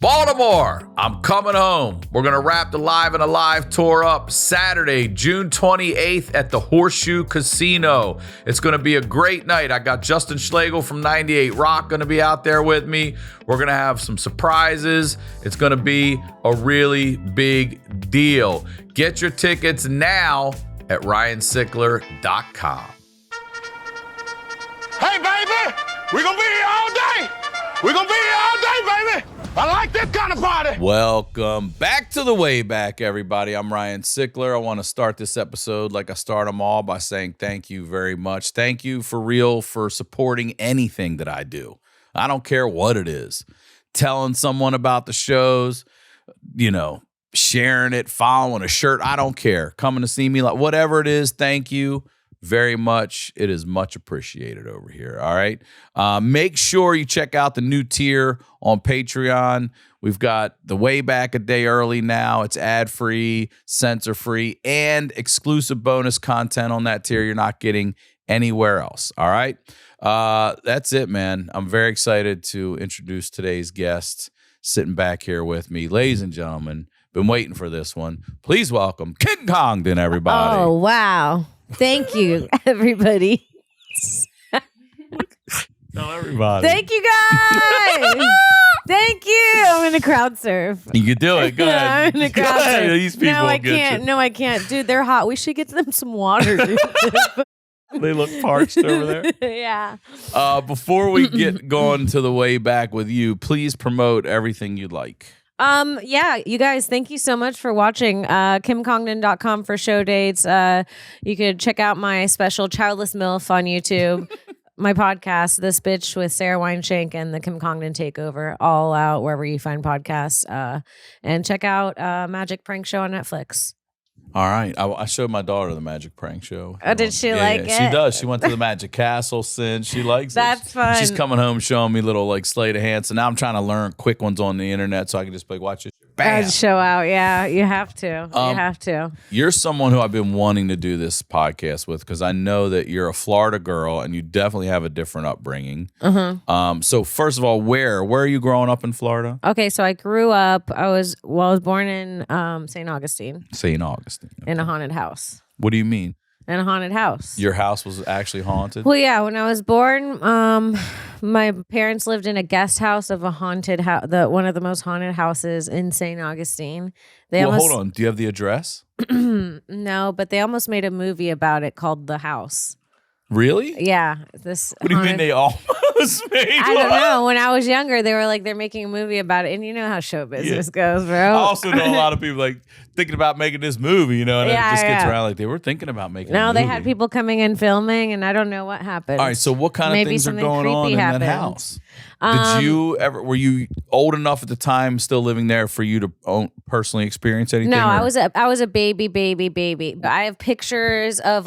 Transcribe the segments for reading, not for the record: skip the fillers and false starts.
Baltimore, I'm coming home. We're going to wrap the Live and Alive tour up Saturday, June 28th at the Horseshoe Casino. It's going to be a great night. I got Justin Schlegel from 98 Rock going to be out there with me. We're going to have some surprises. It's going to be a really big deal. Get your tickets now at ryansickler.com. Hey, baby, we're going to be here all day. We're going to be here all day, baby. I like this kind of party. Welcome back to the Wayback, everybody. I'm Ryan Sickler. I want to start this episode like I start them all by saying thank you very much. Thank you for real for supporting anything that I do. I don't care what it is. Telling someone about the shows, sharing it, following a shirt. I don't care. Coming to see me, like whatever it is. Thank you very much. It is much appreciated over here. All right. Make sure you check out the new tier on Patreon. We've got the Wayback a day early now. It's ad-free, censor-free, and exclusive bonus content on that tier you're not getting anywhere else. All right. That's it, man. I'm very excited to introduce today's guest sitting back here with me. Ladies and gentlemen, been waiting for this one. Please welcome Kim Congdon, everybody. Oh, wow. Thank you, everybody. Tell everybody. Thank you, guys. Thank you. I'm in a crowd surf. You can do it. Go ahead. I'm in a crowd surf. These people no, I get can't. you. No, I can't. Dude, they're hot. We should get them some water, dude. They look parched over there. Yeah. Before we get going to the way back with you, please promote everything you'd like. Yeah, you guys, thank you so much for watching. KimCongdon.com for show dates. You could check out my special Childless Milf on YouTube. My podcast, This Bitch with Sarah Weinshank and the Kim Congdon Takeover, all out wherever you find podcasts. And check out Magic Prank Show on Netflix. All right. I showed my daughter the Magic Prank Show. Oh, did she like it? She does. She went to the Magic Castle since. She likes it. That's fun. She's coming home showing me little sleight of hand. So now I'm trying to learn quick ones on the internet so I can just watch it. Bam. Show out. Yeah, you have to. You have to. You're someone who I've been wanting to do this podcast with because I know that you're a Florida girl and you definitely have a different upbringing. So first of all, where are you growing up in Florida? Okay, so I grew up. I was born in St. Augustine. St. Augustine. Okay. In a haunted house. What do you mean? In a haunted house. Your house was actually haunted? Well, yeah. When I was born, my parents lived in a guest house of a haunted house, one of the most haunted houses in St. Augustine. Hold on. Do you have the address? No, but they almost made a movie about it called The House. Really? Yeah. What do you mean they almost made I don't know. When I was younger, they were like, they're making a movie about it. And you know how show business goes, bro. I also know a lot of people thinking about making this movie, and it just gets around they were thinking about making a movie. They had people coming in filming, and I don't know what happened. All right, so what kind of things are going on in that house? Were you old enough at the time still living there for you to personally experience anything? No, I was a baby. I have pictures of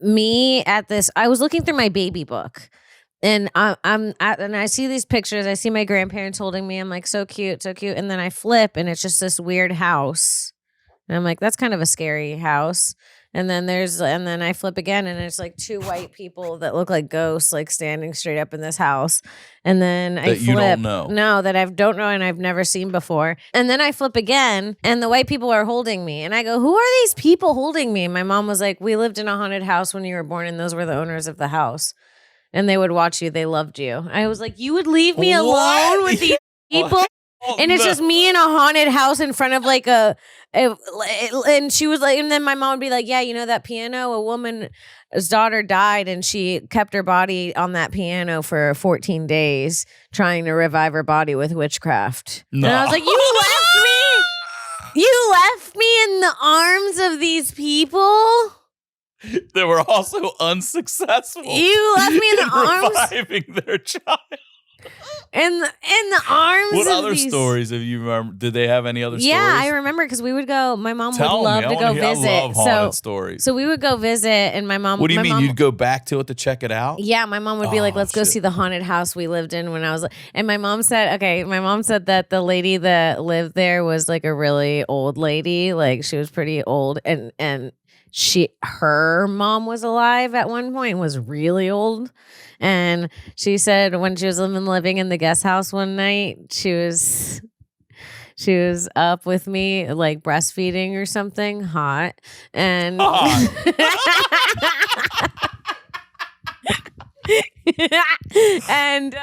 me at this. I was looking through my baby book, and and I see these pictures. I see my grandparents holding me. I'm like, so cute, so cute. And then I flip, and it's just this weird house, and I'm like, that's kind of a scary house. And then I flip again, and it's like two white people that look like ghosts, standing straight up in this house. And then I flip. You don't know. No, that I don't know and I've never seen before. And then I flip again, and the white people are holding me. And I go, who are these people holding me? And my mom was like, we lived in a haunted house when you were born, and those were the owners of the house. And they would watch you. They loved you. I was like, you would leave me alone with these people? And it's just me in a haunted house in front of and she was like, and then my mom would be like, yeah, you know that piano, a woman's daughter died and she kept her body on that piano for 14 days trying to revive her body with witchcraft. No. And I was like, you left me in the arms of these people? They were also unsuccessful. You left me in the arms reviving their child. In the arms What of other these... stories have you remember? Did they have any other stories? Yeah, I remember because we would go. My mom Tell would love me. to go visit. I love haunted stories. So we would go visit, and my mom. What do you mean? You'd go back to it to check it out? Yeah, my mom would be like, "Let's go see the haunted house we lived in when I was." And my mom said, that the lady that lived there was like a really old lady, like she was pretty old, and her mom was alive at one point, was really old. And she said when she was living in the guest house one night, she was up with me like breastfeeding or something hot. And and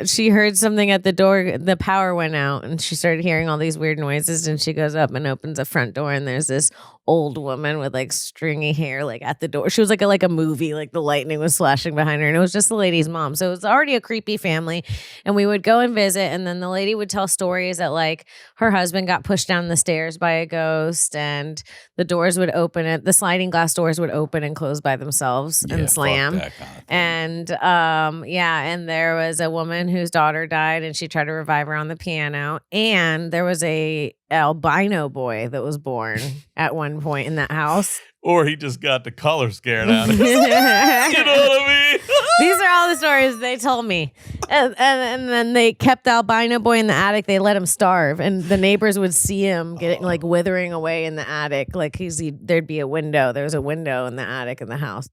she heard something at the door. The power went out and she started hearing all these weird noises, and she goes up and opens the front door, and there's this old woman with like stringy hair like at the door. She was like a movie, like the lightning was flashing behind her, and it was just the lady's mom. So it was already a creepy family. And we would go and visit, and then the lady would tell stories that like her husband got pushed down the stairs by a ghost, and the doors would open, the sliding glass doors would open and close by themselves and slam. Kind of and and there was a woman whose daughter died, and she tried to revive her on the piano. And there was a albino boy that was born at one point in that house. Or he just got the color scared out of him. You know what I mean? These are all the stories they told me. And then they kept the albino boy in the attic. They let him starve. And the neighbors would see him getting like withering away in the attic. Like there'd be a window. There was a window in the attic in the house.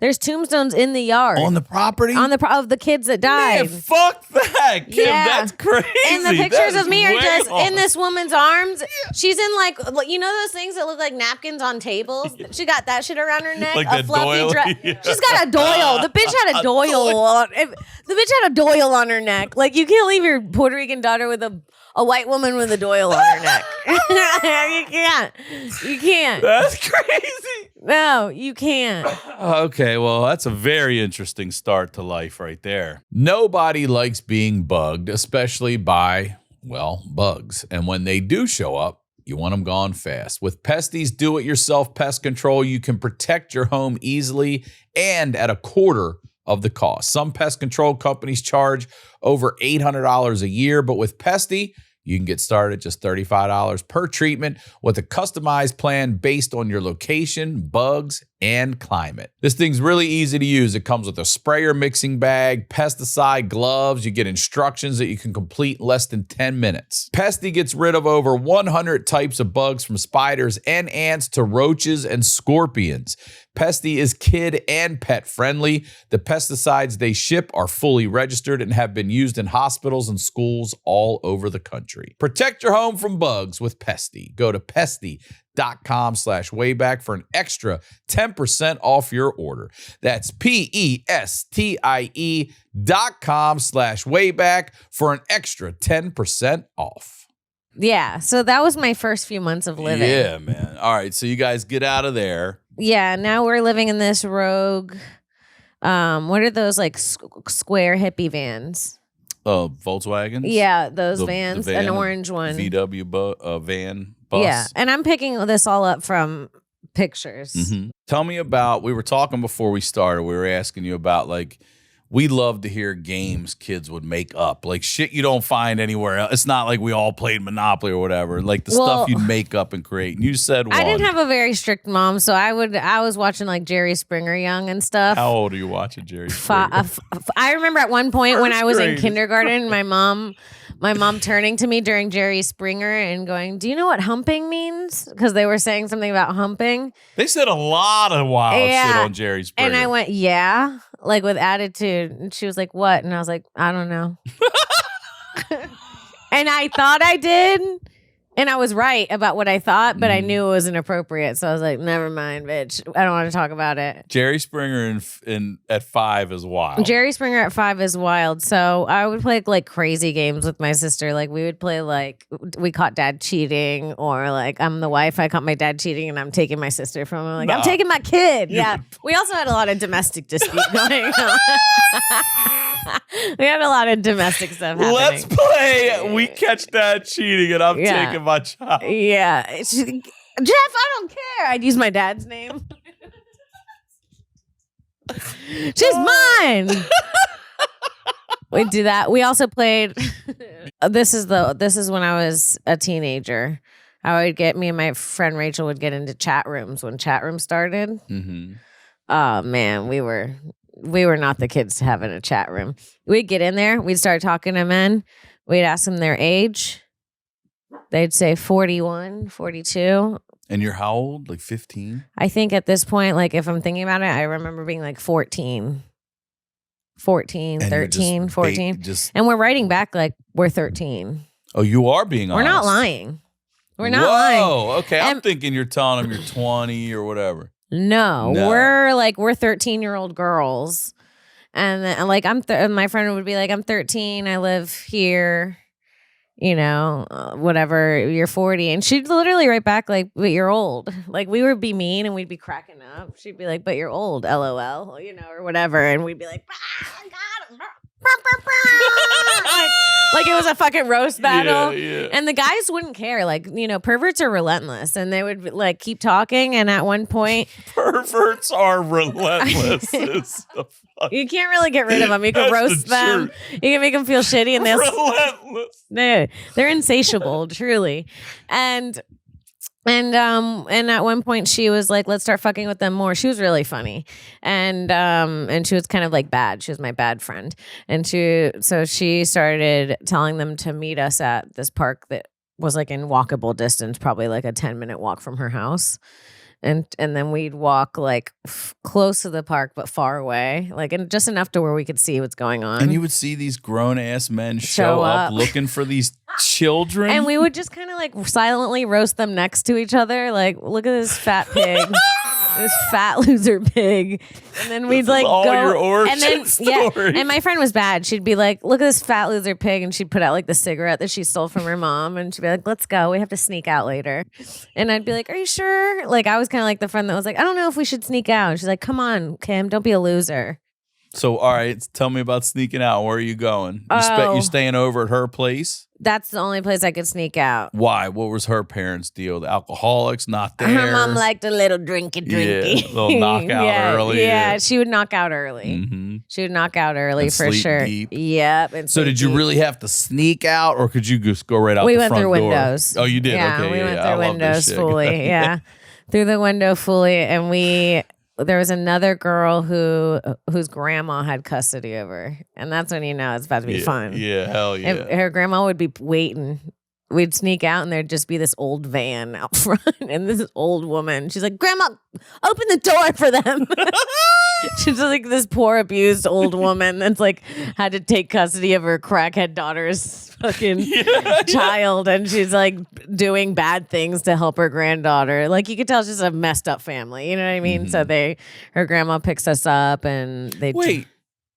There's tombstones in the yard. On the property? Of the kids that died. Man, fuck that, Kim. Yeah. That's crazy. And the pictures of me are way just off. in this woman's arms. Yeah. She's in like, you know those things that look like napkins on tables? Yeah. She got that shit around her neck. Like a that fluffy doily? Yeah. She's got a doyle. The bitch had a doyle. The bitch had a doyle on her neck. Like, you can't leave your Puerto Rican daughter with a white woman with a doyle on her neck. You can't. That's crazy. No, you can't. Okay, well, that's a very interesting start to life right there. Nobody likes being bugged, especially by, well, bugs. And when they do show up, you want them gone fast. With Pesty's do-it-yourself pest control, you can protect your home easily and at a quarter of the cost. Some pest control companies charge over $800 a year, but with Pesty, you can get started at just $35 per treatment with a customized plan based on your location, bugs, and climate. This thing's really easy to use. It comes with a sprayer mixing bag, pesticide gloves. You get instructions that you can complete in less than 10 minutes. Pesty gets rid of over 100 types of bugs, from spiders and ants to roaches and scorpions. Pesty is kid and pet friendly. The pesticides they ship are fully registered and have been used in hospitals and schools all over the country. Protect your home from bugs with Pesty. Go to pesty.com/wayback for an extra 10% off your order. That's PESTIE.com/wayback for an extra 10% off. Yeah, so that was my first few months of living. Yeah, man. All right, so you guys get out of there. Yeah, now we're living in this rogue, what are those like square hippie vans? Volkswagens? Yeah, those vans, the van, an orange one. VW van bus. Yeah, and I'm picking this all up from pictures. Mm-hmm. Tell me about, we were talking before we started, we were asking you about like, we love to hear games kids would make up. Like shit you don't find anywhere else. It's not like we all played Monopoly or whatever. Like the stuff you'd make up and create. And you said one. I didn't have a very strict mom, so I was watching like Jerry Springer Young and stuff. How old are you watching Jerry Springer? I remember at one point when I was grade. in kindergarten, my mom turning to me during Jerry Springer and going, "Do you know what humping means?" Because they were saying something about humping. They said a lot of wild shit on Jerry Springer. And I went, "Yeah," like with attitude. And she was like, "What?" And I was like, "I don't know." And I thought I did. And I was right about what I thought, but I knew it was inappropriate. So I was like, never mind, bitch. I don't want to talk about it. Jerry Springer at 5 is wild. Jerry Springer at 5 is wild. So I would play like crazy games with my sister. Like we would play like we caught dad cheating, or like I'm the wife, I caught my dad cheating and I'm taking my sister from him. Like I'm taking my kid. Yeah. We also had a lot of domestic dispute going on. We had a lot of domestic stuff happening. Let's play We Catch Dad Cheating and I'm taking my child. Yeah. Jeff, I don't care. I'd use my dad's name. She's mine. We'd do that. We also played this is when I was a teenager. Me and my friend Rachel would get into chat rooms when chat rooms started. Mm-hmm. Oh man, we were not the kids to have in a chat room. We'd get in there. We'd start talking to men. We'd ask them their age. They'd say 41, 42. And you're how old? Like 15? I think at this point, like if I'm thinking about it, I remember being like 14, 13, 14. And we're writing back like we're 13. Oh, you are being honest. We're not lying. We're not lying. Oh, okay. I'm thinking you're telling them you're 20 or whatever. No. We're 13-year-old girls. And then, like my friend would be like, I'm 13. I live here. You know, whatever, you're 40. And she'd literally write back like, but you're old. Like we would be mean and we'd be cracking up. She'd be like, but you're old, LOL, you know, or whatever. And we'd be like, like it was a fucking roast battle. Yeah. And the guys wouldn't care. Like, you know, perverts are relentless and they would like keep talking. And at one point, perverts are relentless. You can't really get rid of them. You can roast them. You can make them feel shitty, and they'll relentless. They're insatiable, truly. And at one point she was like, "Let's start fucking with them more." She was really funny, and she was kind of like bad. She was my bad friend, and so she started telling them to meet us at this park that was like in walkable distance, probably like a 10-minute walk from her house. And then we'd walk like close to the park, but far away, like and just enough to where we could see what's going on. And you would see these grown ass men show up looking for these children, and we would just kind of like silently roast them next to each other. Like, look at this fat pig, this fat loser pig. And then we'd like all go, your origin and then story. And my friend was bad. She'd be like, "Look at this fat loser pig," and she'd put out like the cigarette that she stole from her mom, and she'd be like, "Let's go. We have to sneak out later." And I'd be like, "Are you sure?" Like I was kind of like the friend that was like, "I don't know if we should sneak out." And she's like, "Come on, Kim, don't be a loser." So, all right, tell me about sneaking out. Where are you going? You staying over at her place? That's the only place I could sneak out. Why? What was her parents' deal? The alcoholics not there? Her mom liked a little drinky. Yeah, they'll knock out early. Yeah, she would knock out early. Mm-hmm. She would knock out early and for sleep sure. Deep. Yep. And so did you really have to sneak out, or could you just go right out the front door? We went through windows. Oh, you did? Yeah, okay. We went through windows fully. Yeah. Through the window fully. And there was another girl whose grandma had custody of her. And that's when you know it's about to be fun. Yeah, hell yeah. And her grandma would be waiting. We'd sneak out and there'd just be this old van out front and this old woman. She's like, "Grandma, open the door for them." She's like this poor abused old woman that's like had to take custody of her crackhead daughter's fucking child, and she's like doing bad things to help her granddaughter. Like you could tell she's a messed up family. You know what I mean? Mm-hmm. So her grandma picks us up and they wait.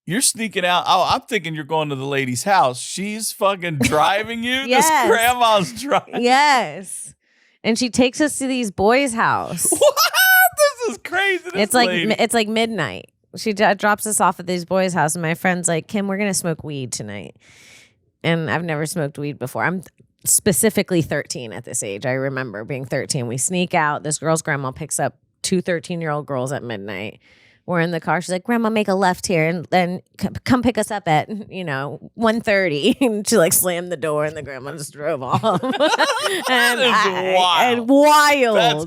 You're sneaking out. Oh, I'm thinking you're going to the lady's house. She's fucking driving you? Yes. This grandma's driving. Yes. And she takes us to these boys' house. What? This is crazy. It's like midnight. She drops us off at these boys' house, and my friend's like, "Kim, we're going to smoke weed tonight." And I've never smoked weed before. I'm specifically 13 at this age. I remember being 13. We sneak out. This girl's grandma picks up two 13-year-old girls at midnight. We're in the car. She's like, "Grandma, make a left here and then come pick us up at, 1:30. And she like slammed the door and the grandma just drove off. Wild. That's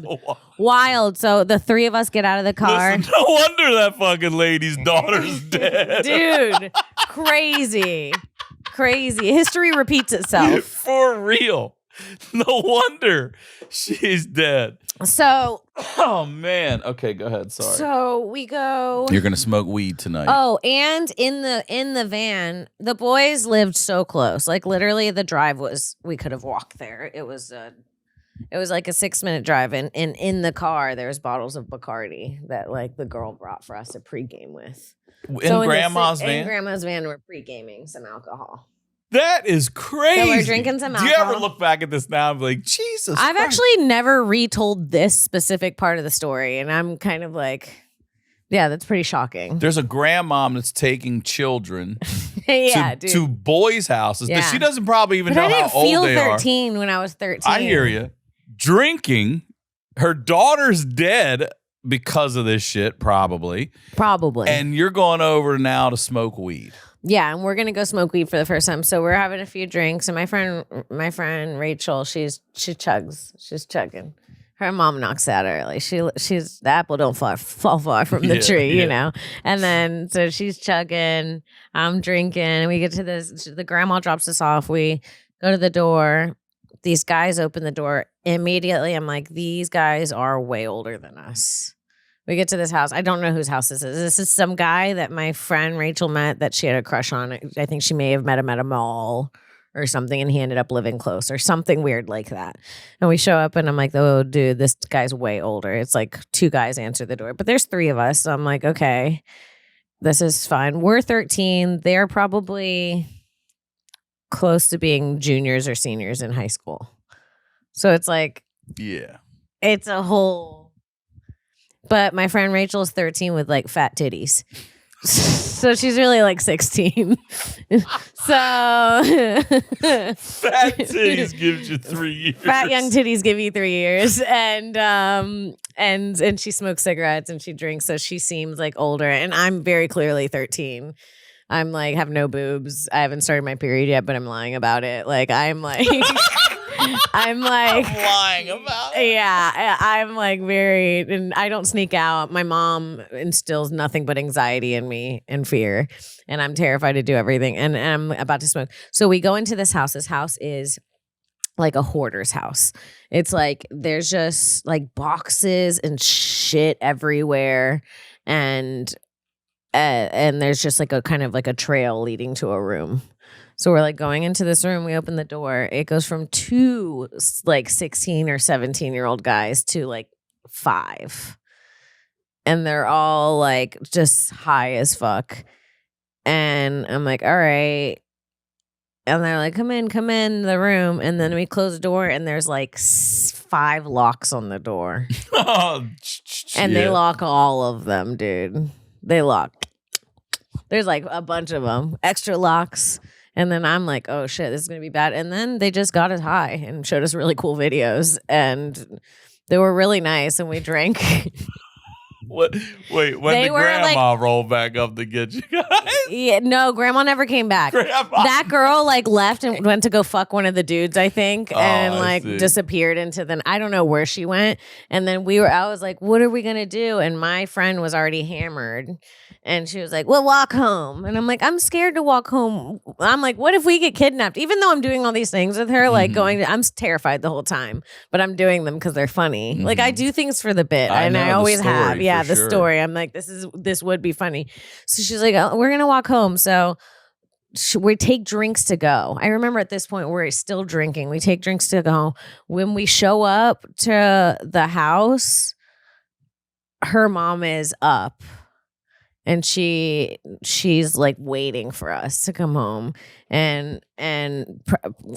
wild. So the three of us get out of the car. Listen, no wonder that fucking lady's daughter's dead. Dude, crazy. History repeats itself. For real. No wonder she's dead. So, oh man. Okay, go ahead. Sorry. So we go. You're gonna smoke weed tonight. Oh, and in the van, the boys lived so close. Like literally, the drive we could have walked there. It was like a 6-minute drive, and in the car there's bottles of Bacardi that like the girl brought for us to pregame with. In Grandma's van. In Grandma's van, we're pregaming some alcohol. That is crazy. So we're drinking some alcohol. Do you ever look back at this now and be like, Jesus I've Christ. actually never retold this specific part of the story, and I'm kind of like, yeah, that's pretty shocking. There's a grandmom that's taking children to boys' houses. Yeah. She doesn't probably even know how old they are. I didn't feel 13 when I was 13. I hear you. Drinking. Her daughter's dead because of this shit, probably. And you're going over now to smoke weed. Yeah, and we're gonna go smoke weed for the first time. So we're having a few drinks, and my friend Rachel, she chugging. Her mom knocks out early. She's the apple don't fall far from the tree, you know. And then so she's chugging, I'm drinking, and we get to the grandma drops us off. We go to the door. These guys open the door. Immediately, I'm like, these guys are way older than us. We get to this house. I don't know whose house this is. This is some guy that my friend Rachel met that she had a crush on. I think she may have met him at a mall or something, and he ended up living close or something weird like that. And we show up, and I'm like, oh, dude, this guy's way older. It's like 2 guys answer the door, but there's 3 of us. So I'm like, okay, this is fine. We're 13. They're probably close to being juniors or seniors in high school. So it's like, yeah, it's a whole. But my friend Rachel is 13 with like fat titties. So she's really like 16. So fat titties gives you 3 years. Fat young titties give you 3 years, and she smokes cigarettes and she drinks, so she seems like older. And I'm very clearly 13. I'm like have no boobs. I haven't started my period yet, but I'm lying about it. Like I'm like. I'm lying about it. Yeah, I'm like very, and I don't sneak out. My mom instills nothing but anxiety in me and fear, and I'm terrified to do everything. And I'm about to smoke. So we go into this house. This house is like a hoarder's house. It's like there's just like boxes and shit everywhere, and there's just like a kind of like a trail leading to a room. So we're like going into this room. We open the door. It goes from 2 like 16 or 17-year-old guys to like 5. And they're all like just high as fuck. And I'm like, all right. And they're like, come in the room. And then we close the door and there's like 5 locks on the door. Oh, and they lock all of them, dude. They lock. There's like a bunch of them. Extra locks. And then I'm like, oh, shit, this is going to be bad. And then they just got us high and showed us really cool videos. And they were really nice. And we drank. What? Wait, when did grandma roll back up to get you guys? Yeah, no, grandma never came back. That girl like left and went to go fuck one of the dudes, I think. And like disappeared into the, I don't know where she went. And then I was like, what are we going to do? And my friend was already hammered. And she was like, we'll walk home. And I'm like, I'm scared to walk home. I'm like, what if we get kidnapped? Even though I'm doing all these things with her, like I'm terrified the whole time, but I'm doing them because they're funny. Like I do things for the bit. I always have. Yeah, the story. I'm like, this would be funny. So she's like, oh, we're going to walk home. So we take drinks to go. I remember at this point we're still drinking. We take drinks to go. When we show up to the house, her mom is up. And she's like waiting for us to come home, and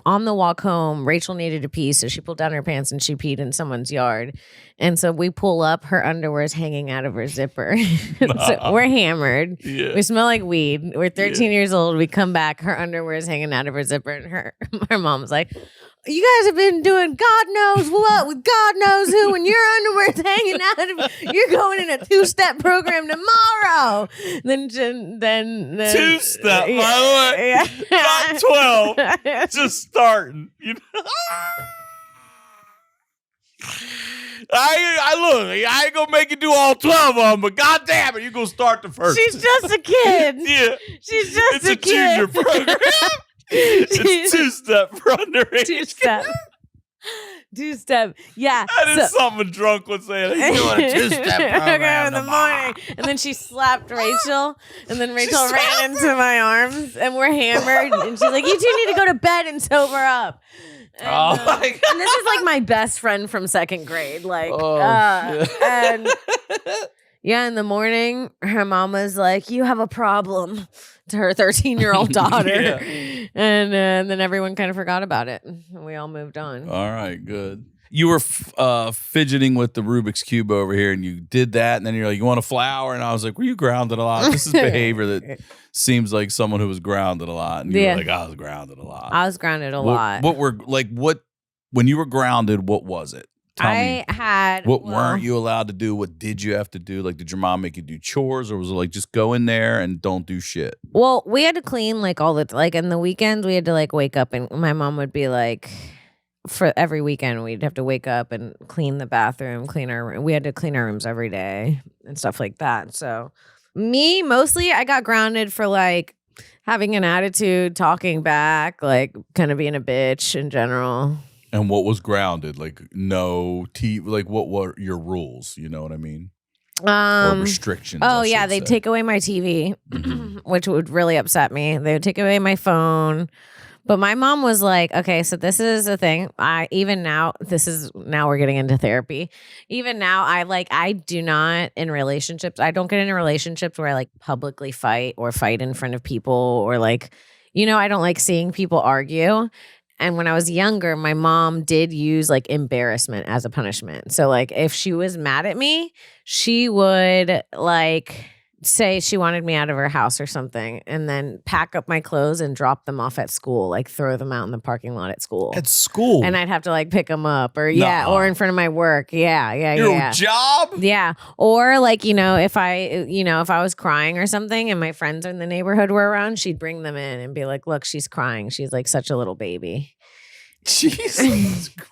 on the walk home, Rachel needed to pee, so she pulled down her pants and she peed in someone's yard, and so we pull up, her underwear is hanging out of her zipper. So we're hammered, we smell like weed, we're 13 years old. We come back, her underwear is hanging out of her zipper, and her mom's like, you guys have been doing God knows what with God knows who, and your underwear's hanging out of. You're going in a 2-step program tomorrow. Then 2-step, by the way, not 12, just starting. You know, I ain't gonna make you do all 12 of them, but goddamn it, you gonna start the first. She's just a kid. Yeah, she's just a kid. Junior program. It's 2-step for underage. 2-step. Yeah. That is something drunk would say. You're doing a 2-step program in the morning. And then she slapped Rachel. And then Rachel ran into my arms. And we're hammered. And she's like, you two need to go to bed and sober up. And, oh my God. And this is like my best friend from 2nd grade. Like, and yeah, in the morning, her mom was like, you have a problem, to her 13-year-old daughter. And then everyone kind of forgot about it. And we all moved on. All right, good. You were fidgeting with the Rubik's Cube over here, and you did that, and then you're like, you want a flower? And I was like, were you grounded a lot? This is behavior that seems like someone who was grounded a lot. And you were like, I was grounded a lot. I was grounded a lot. When you were grounded, what was it? Tell me, what weren't you allowed to do? What did you have to do? Like, did your mom make you do chores, or was it like just go in there and don't do shit? Well, we had to clean like all the like in the weekends. We had to like wake up, and my mom would be like, for every weekend we'd have to wake up and clean the bathroom, clean our room. We had to clean our rooms every day and stuff like that. So me mostly, I got grounded for like having an attitude, talking back, like kind of being a bitch in general. And what was grounded? Like no TV. Like what were your rules? You know what I mean? Or restrictions. Oh yeah, they'd take away my TV, which would really upset me. They would take away my phone. But my mom was like, okay, so this is a thing. Now we're getting into therapy. Even now, I do not in relationships. I don't get into relationships where I like publicly fight or fight in front of people or like, I don't like seeing people argue. And when I was younger, my mom did use like embarrassment as a punishment. So like if she was mad at me, she would like say she wanted me out of her house or something and then pack up my clothes and drop them off at school, like throw them out in the parking lot at school. At school? And I'd have to like pick them up or or in front of my work. Your job? Yeah. Or like, if I was crying or something and my friends in the neighborhood were around, she'd bring them in and be like, look, she's crying. She's like such a little baby. Jesus Christ.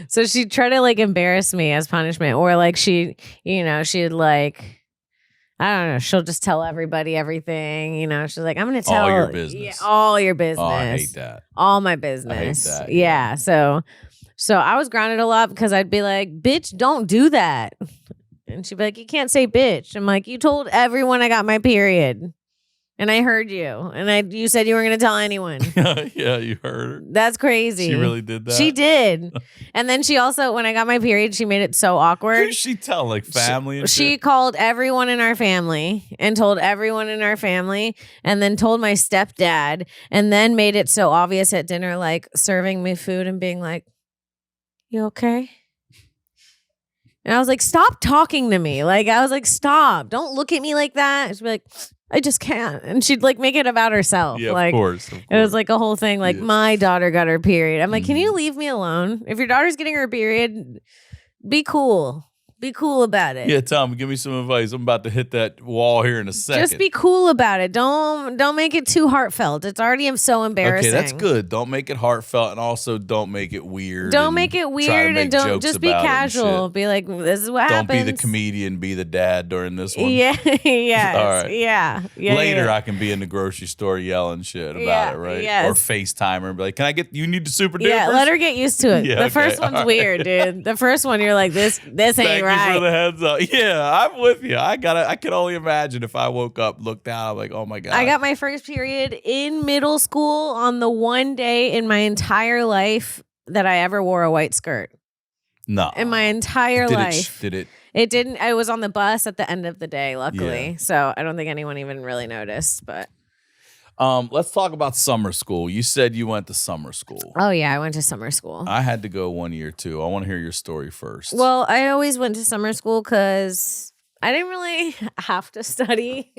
So she'd try to like embarrass me as punishment or like she'd like, I don't know, she'll just tell everybody everything. She's like, I'm going to tell all your business. Yeah, all your business. Oh, I hate that. All my business. I hate that. Yeah. So I was grounded a lot because I'd be like, bitch, don't do that. And she'd be like, you can't say bitch. I'm like, you told everyone I got my period. And I heard you. And you said you weren't going to tell anyone. Yeah, you heard her. That's crazy. She really did that? She did. And then she also, when I got my period, she made it so awkward. Who did she tell? Like family and She shit? called everyone in our family and told everyone in our family and then told my stepdad and then made it so obvious at dinner, like serving me food and being like, you okay? And I was like, stop talking to me. Like, I was like, stop. Don't look at me like that. She'd be like, I just can't. And she'd like make it about herself. Yeah, like, of course. It was like a whole thing. Like my daughter got her period. I'm like, can you leave me alone? If your daughter's getting her period, be cool. Be cool about it. Yeah, Tom, give me some advice. I'm about to hit that wall here in a second. Just be cool about it. Don't make it too heartfelt. It's already so embarrassing. Okay, that's good. Don't make it heartfelt and also don't make it weird. Don't make it weird and don't just be casual. Be like, this is what happens. Don't be the comedian, be the dad during this one. Yeah, yes. All right. Yeah. Later, yeah. I can be in the grocery store yelling shit about it, right? Yes. Or FaceTime her and be like, you need the super duper? Yeah, let her get used to it. Yeah, the first one's weird, dude. The first one, you're like, this ain't right. Thank you for the heads up. Yeah, I'm with you. I can only imagine if I woke up, looked down, I'm like, oh my God. I got my first period in middle school on the one day in my entire life that I ever wore a white skirt. No. In my entire life. Did it? It didn't. I was on the bus at the end of the day, luckily. Yeah. So I don't think anyone even really noticed, but. Let's talk about summer school. You said you went to summer school. Oh, yeah. I went to summer school. I had to go 1 year, too. I want to hear your story first. Well, I always went to summer school because I didn't really have to study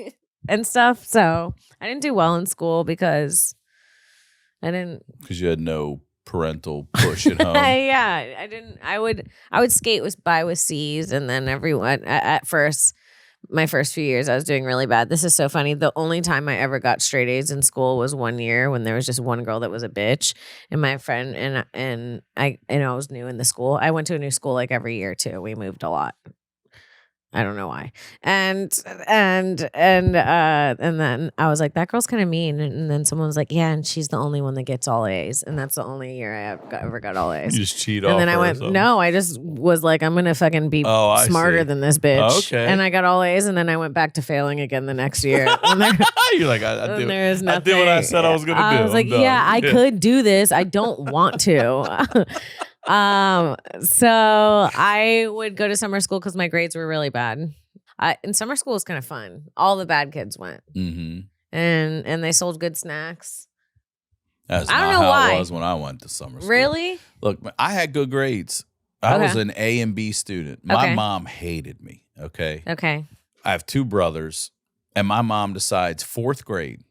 and stuff. So I didn't do well in school because I didn't. Because you had no parental push at home. Yeah, I didn't. I would skate by with C's, and then everyone at first. My first few years, I was doing really bad. This is so funny. The only time I ever got straight A's in school was 1 year when there was just one girl that was a bitch, and my friend and I was new in the school. I went to a new school like every year too. We moved a lot. I don't know why. And then I was like, that girl's kind of mean. And then someone was like, yeah, and she's the only one that gets all A's. And that's the only year I ever got all A's. You just cheat and off then I her went, no, I just was like, I'm going to fucking be smarter than this bitch. Oh, okay. And I got all A's, and then I went back to failing again the next year. You're like, I did what I said I was going to do. I was like, yeah, I could do this. I don't want to. So I would go to summer school because my grades were really bad. And summer school was kind of fun. All the bad kids went, and they sold good snacks. That's I don't not know how why. it was when I went to summer school. Really? Look, I had good grades. I was an A and B student. My mom hated me. Okay. Okay. I have two brothers, and my mom decides 4th grade,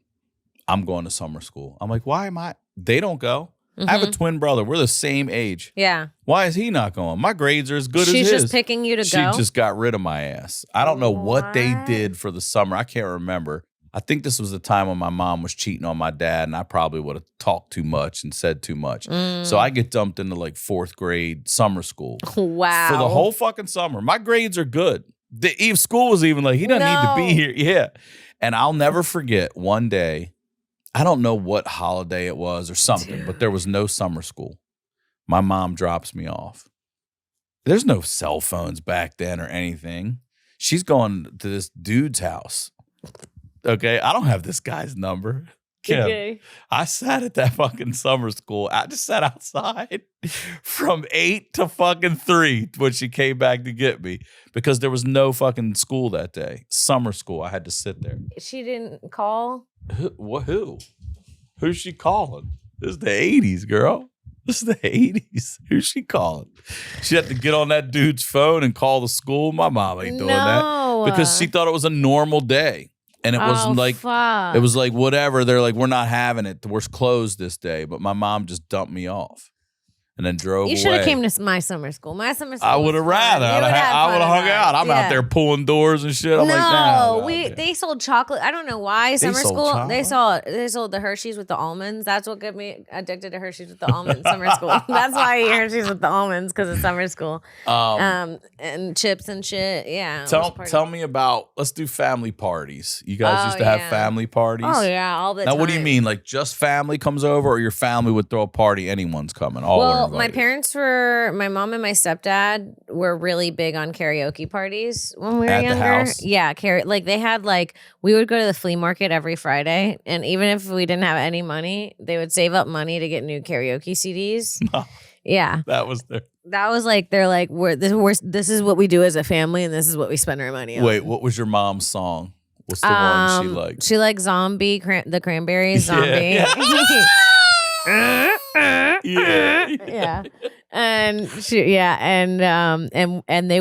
I'm going to summer school. I'm like, why am I? They don't go. I have a twin brother. We're the same age. Yeah. Why is he not going? My grades are as good as his. She's just picking you to go? She just got rid of my ass. I don't know what they did for the summer. I can't remember. I think this was the time when my mom was cheating on my dad, and I probably would have talked too much and said too much. So I get dumped into like 4th grade summer school. Wow. For the whole fucking summer. My grades are good. School was even like, he doesn't need to be here. Yeah. And I'll never forget one day, I don't know what holiday it was or something, but there was no summer school. My mom drops me off. There's no cell phones back then or anything. She's going to this dude's house. Okay, I don't have this guy's number. Kim, Okay. I sat at that fucking summer school. I just sat outside from 8 to fucking 3 when she came back to get me because there was no fucking school that day. Summer school. I had to sit there. She didn't call? Who? Who's she calling? This is the 80s, girl. This is the 80s. Who's she calling? She had to get on that dude's phone and call the school. My mom ain't doing that because she thought it was a normal day. And it wasn't like, fuck. it was like, whatever. They're like, we're not having it. We're closed this day. But my mom just dumped me off and then drove away. You should have came to my summer school. My summer school. I would have rather. I would have hung out. I'm out there pulling doors and shit. I'm like, nah. They sold chocolate. I don't know why. Summer sold school. chocolate? They sold the Hershey's with the almonds. That's what got me addicted to Hershey's with the almonds. Summer school. That's why I eat Hershey's with the almonds because of summer school. And chips and shit. Yeah. Tell me about. Let's do family parties. You guys used to have family parties. Oh yeah, all the time. Now, what do you mean? Like just family comes over, or your family would throw a party? Anyone's coming. All well, my parents my mom and my stepdad were really big on karaoke parties when we were At younger. the house? Yeah, they had we would go to the flea market every Friday, and even if we didn't have any money, they would save up money to get new karaoke CDs. Yeah, that was their. That was this is what we do as a family, and this is what we spend our money on. Wait, what was your mom's song? What's the one she liked? She liked Zombie, the Cranberries, Zombie. Yeah. Yeah. And and they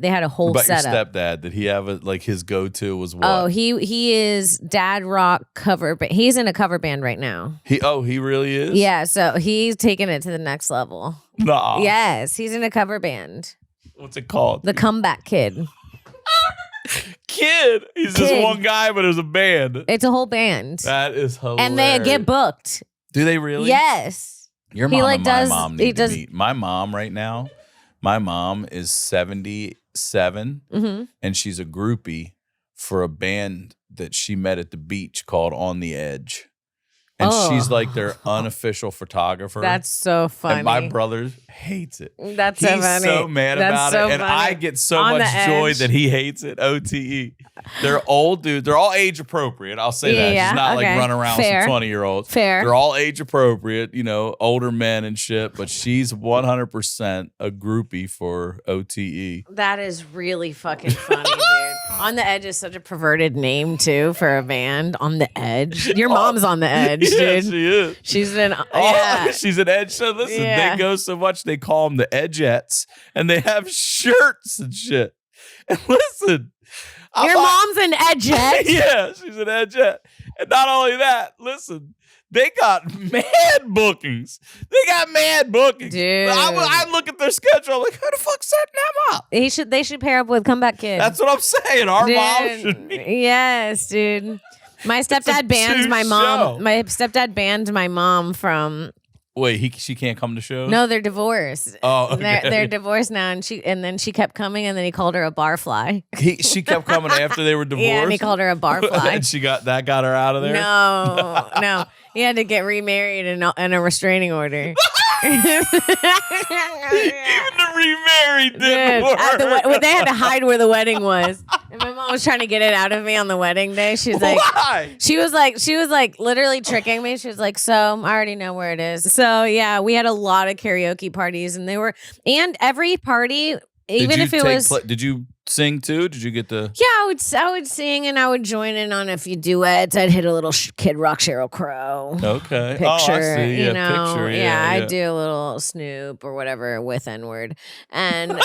had a whole what about setup. your stepdad? Did he have his go-to was what? Oh, he is dad rock cover band. He's in a cover band right now. He really is? Yeah, so he's taking it to the next level. Nah. Yes, he's in a cover band. What's it called? The Comeback Kid. Kid. He's just one guy, but there's a band. It's a whole band. That is hilarious. And they get booked. Do they really? Yes. Your mom and my mom need to meet. My mom right now, my mom is 77, and she's a groupie for a band that she met at the beach called On the Edge. And she's like their unofficial photographer. That's so funny. And my brother hates it. That's so funny. He's so mad about it. And I get so much joy that he hates it. OTE. They're old dudes. They're all age appropriate. I'll say that. She's not like running around with some 20-year-olds. Fair. They're all age appropriate, older men and shit. But she's 100% a groupie for OTE. That is really fucking funny, dude. On the Edge is such a perverted name, too, for a band. On the Edge. Your mom's on the Edge, dude. Yeah, she is. She's she's an Edge. So listen, they go so much, they call them the Edgettes, and they have shirts and shit. And listen. Your mom's an Edgette? Yeah, she's an Edgette. And not only that, listen, they got mad bookings. Dude. I look at their schedule, I'm like, who the fuck's setting them up? They should pair up with Comeback Kid. That's what I'm saying. Our mom should be. Yes, dude. My stepdad banned my mom. My stepdad banned my mom from. Wait, she can't come to shows? No, they're divorced. Oh, okay. They're divorced now, and then she kept coming, and then he called her a barfly. She kept coming after they were divorced. Yeah, and he called her a barfly. And got her out of there. No, he had to get remarried and a restraining order. Even the remarried didn't work. They had to hide where the wedding was. And my mom was trying to get it out of me on the wedding day. She's like, why? She was like literally tricking me. She was like, so I already know where it is. So yeah, we had a lot of karaoke parties, and every party, even if it was. Did you sing too? Did you get the? Yeah, I would sing, and I would join in on a few duets. I'd hit a little Kid Rock, Sheryl Crow. Okay. Picture, I see. picture. Yeah, I'd do a little Snoop or whatever with N-word, and.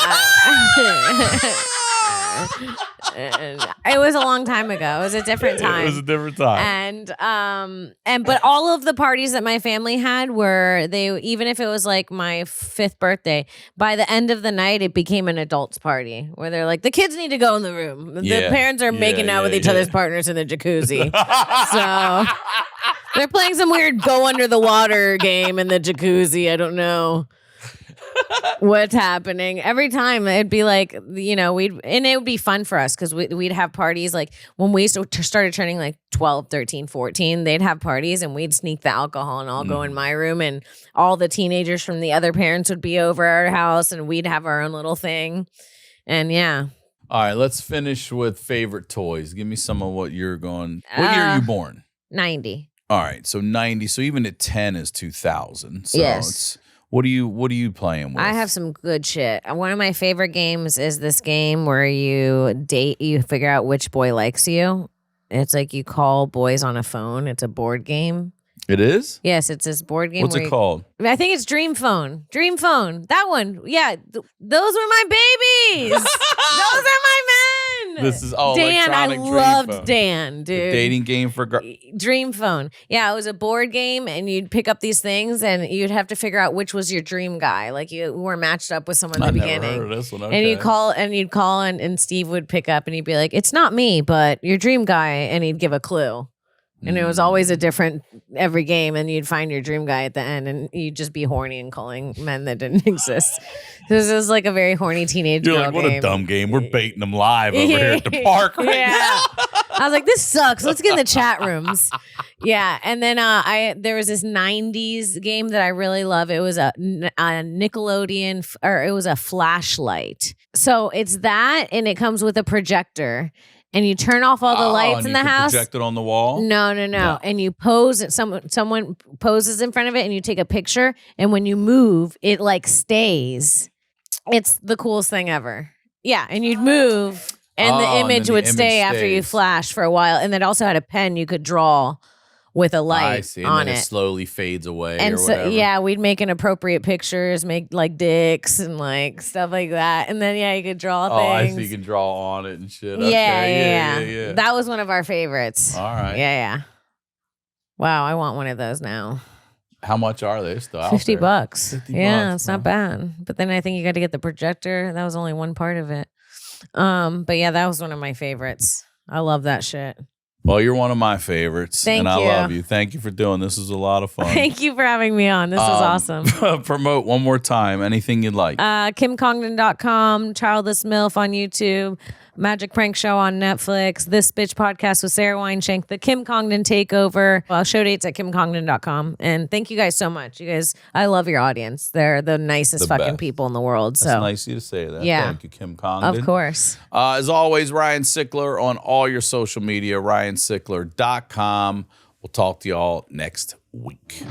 And it was a long time ago. It was a different time. It was a different time. But all of the parties that my family had were even if it was like my 5th birthday, by the end of the night it became an adults party where they're like, the kids need to go in the room. The parents are making out with each other's partners in the jacuzzi. So they're playing some weird go under the water game in the jacuzzi. I don't know. what's happening. Every time it'd be like, and it would be fun for us because we'd have parties. Like when we started turning like 12, 13, 14, they'd have parties and we'd sneak the alcohol and all go in my room, and all the teenagers from the other parents would be over our house and we'd have our own little thing. And yeah. All right, let's finish with favorite toys. Give me some of what you're going. What year are you born? 90. All right, so 90. So even at 10 is 2000. So yes. What are you playing with? I have some good shit. One of my favorite games is this game where you figure out which boy likes you. It's like you call boys on a phone. It's a board game. It is? Yes, it's this board game. What's it called? I think it's Dream Phone. Dream Phone. That one. Yeah. Those were my babies. Those are my men. This is Dan. I electronic loved Dream Phone. Dan, dude. The dating game for Dream Phone. Yeah, it was a board game, and you'd pick up these things, and you'd have to figure out which was your dream guy. Like you were matched up with someone in the beginning. Never heard of this one. Okay. And you'd call, and Steve would pick up, and he'd be like, "It's not me, but your dream guy," and he'd give a clue. And it was always a different every game, and you'd find your dream guy at the end, and you'd just be horny and calling men that didn't exist. This is like a very horny teenage You're girl like, what game. A dumb game. We're baiting them live over here at the park right now. I was like, this sucks. Let's get in the chat rooms. Yeah, and then there was this 90s game that I really love. It was a Nickelodeon, or it was a flashlight. So it's that, and it comes with a projector. And you turn off all the lights in the house. Project it on the wall? No. And you pose. Someone poses in front of it, and you take a picture. And when you move, it like stays. It's the coolest thing ever. Yeah, and you'd move, and the image would stay after you flash for a while. And it also had a pen you could draw with a light I see. And on then it. It slowly fades away. And or so, whatever. yeah, we'd make inappropriate pictures, make like dicks and like stuff like that. And then, you could draw things. I see. You can draw on it and shit. Yeah. Okay. Yeah. That was one of our favorites. All right. Yeah. Wow, I want one of those now. How much are they still out $50. there? $50, it's not bad. But then I think you got to get the projector. That was only one part of it. But yeah, that was one of my favorites. I love that shit. Well, you're one of my favorites. Thank and I you. love you. Thank you for doing this. This was a lot of fun. Thank you for having me on. This was awesome. Promote one more time. Anything you'd like. KimCongdon.com, Childless Milf on YouTube, Magic Prank Show on Netflix, This Bitch Podcast with Sarah Wineshank, the Kim Congdon Takeover. Show dates at KimCongdon.com. And thank you guys so much. You guys, I love your audience. They're the nicest The fucking best. people in the world. So That's nice of you to say that. Yeah. Thank you, Kim Congdon. of course. As always, Ryan Sickler on all your social media, ryansickler.com. We'll talk to y'all next week.